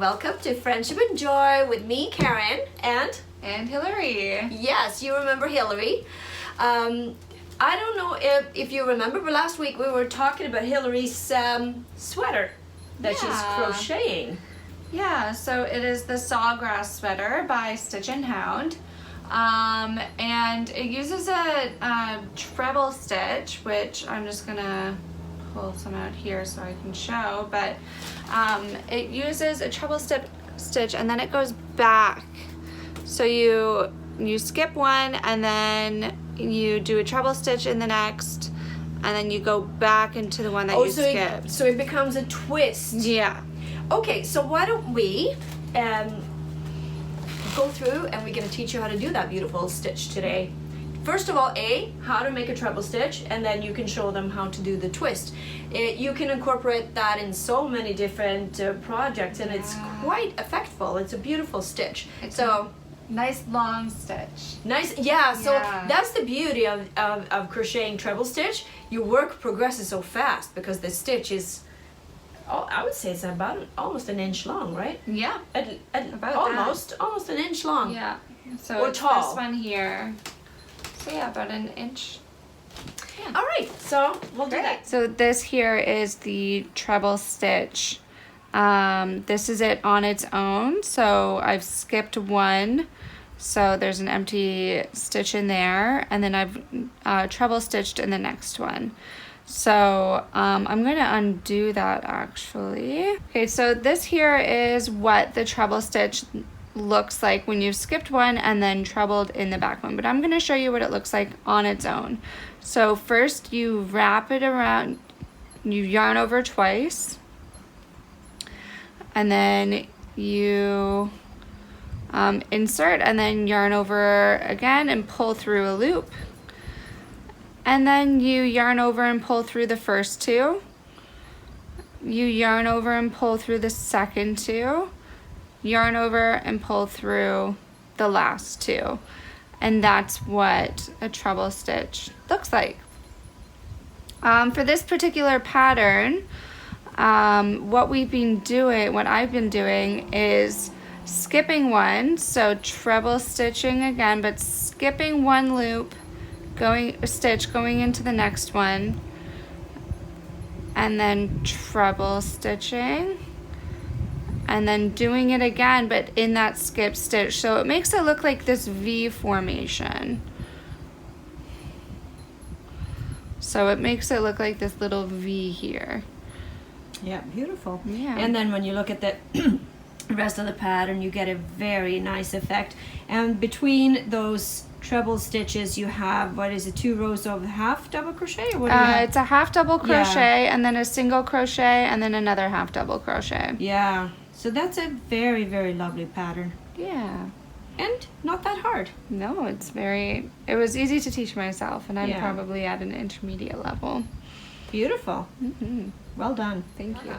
welcome to Friendship and Joy with me, Karen, and Hillary. Yes, you remember Hillary. I don't know if you remember, but last week we were talking about Hillary's sweater that she's crocheting. Yeah, so it is the Sawgrass sweater by Stitch and Hound. And it uses a treble stitch, which I'm just gonna pull some out here so I can show, but it uses a treble stitch and then it goes back. So you skip one and then you do a treble stitch in the next, and then you go back into the one that you skipped. So it becomes a twist. Yeah. Okay, so why don't we go through and we're going to teach you how to do that beautiful stitch today. First of all, how to make a treble stitch, and then you can show them how to do the twist. You can incorporate that in so many different projects, and it's quite effectful. It's a beautiful stitch. Nice long stitch. Nice, yeah. So that's the beauty of crocheting treble stitch. Your work progresses so fast because the stitch is, I would say it's about almost an inch long, right? Yeah, about almost an inch long. Yeah. So or it's tall. This one here. So yeah, about an inch. Yeah. All right, so we'll do that. So this here is the treble stitch. This is it on its own. So I've skipped one. So there's an empty stitch in there, and then I've treble stitched in the next one. So I'm going to undo that actually. Okay, so this here is what the treble stitch looks like when you've skipped one and then trebled in the back one. But I'm going to show you what it looks like on its own. So first you wrap it around, you yarn over twice, and then you insert and then yarn over again and pull through a loop. And then you yarn over and pull through the first two. You yarn over and pull through the second two. Yarn over and pull through the last two. And that's what a treble stitch looks like. For this particular pattern, what I've been doing is skipping one, so treble stitching again, but skipping one loop, going into the next one, and then treble stitching, and then doing it again, but in that skip stitch. So it makes it look like this V formation. So it makes it look like this little V here. Yeah, beautiful. Yeah. And then when you look at the rest of the pattern, you get a very nice effect. And between those treble stitches you have, 2 rows of half double crochet, or what do you have? It's a half double crochet, and then a single crochet, and then another half double crochet. Yeah, so that's a very, very lovely pattern. Yeah. And not that hard. No, it was easy to teach myself, and I'm probably at an intermediate level. Beautiful. Mm-hmm. Well done. Thank you.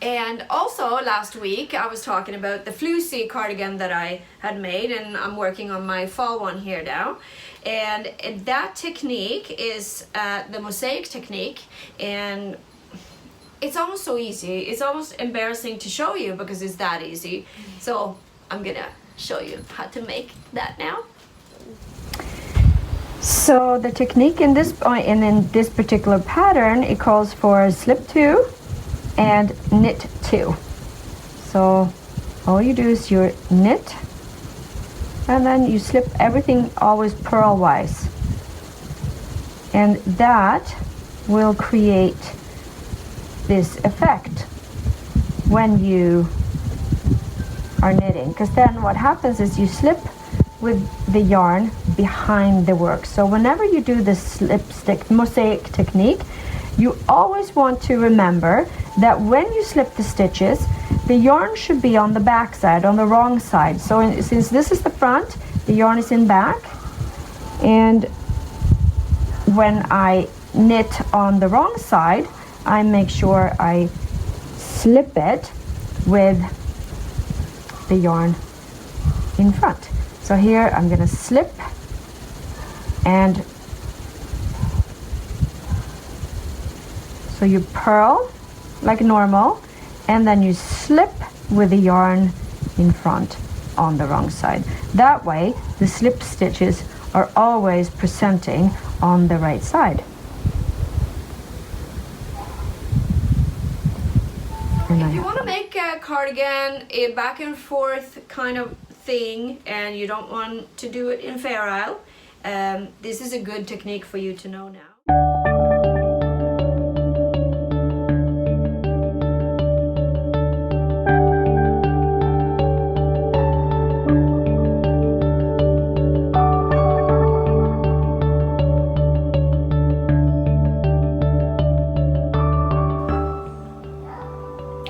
And also last week I was talking about the flusy cardigan that I had made, and I'm working on my fall one here now. And that technique is the mosaic technique, and it's almost so easy. It's almost embarrassing to show you because it's that easy. So I'm gonna show you how to make that now. So the technique in this particular pattern, it calls for slip 2 and knit 2. So all you do is you knit, and then you slip everything always purlwise, and that will create this effect when you are knitting, because then what happens is you slip with the yarn behind the work. So whenever you do the slip stick mosaic technique, you always want to remember that when you slip the stitches, the yarn should be on the back side, on the wrong side. So since this is the front, the yarn is in back, and when I knit on the wrong side, I make sure I slip it with the yarn in front. So here I'm going to slip, and so you purl like normal, and then you slip with the yarn in front on the wrong side. That way the slip stitches are always presenting on the right side. If you want to make a cardigan a back and forth kind of thing and you don't want to do it in Fair Isle, this is a good technique for you to know now.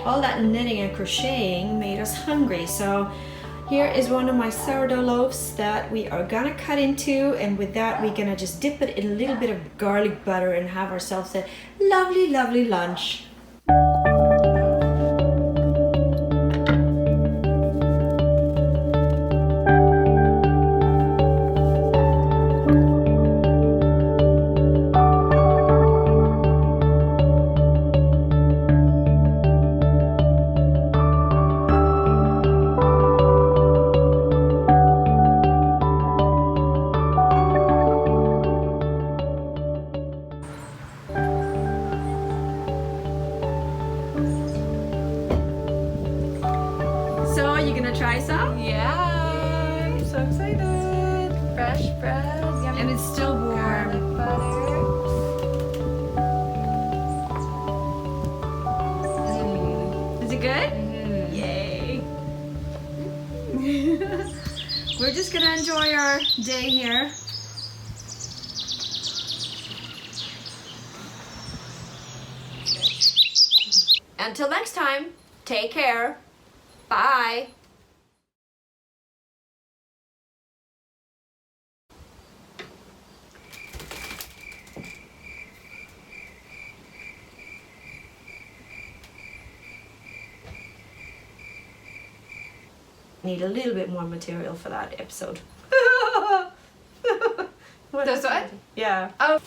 All that knitting and crocheting made us hungry, so here is one of my sourdough loaves that we are gonna cut into, and with that we're gonna just dip it in a little bit of garlic butter and have ourselves a lovely, lovely lunch. So, you gonna try some? Yeah, I'm so excited. Fresh bread, yummy. And it's still warm. Garlic butter. Is it good? Yay! We're just gonna enjoy our day here. Until next time, take care. Bye. Need a little bit more material for that episode. This one? Yeah. Oh.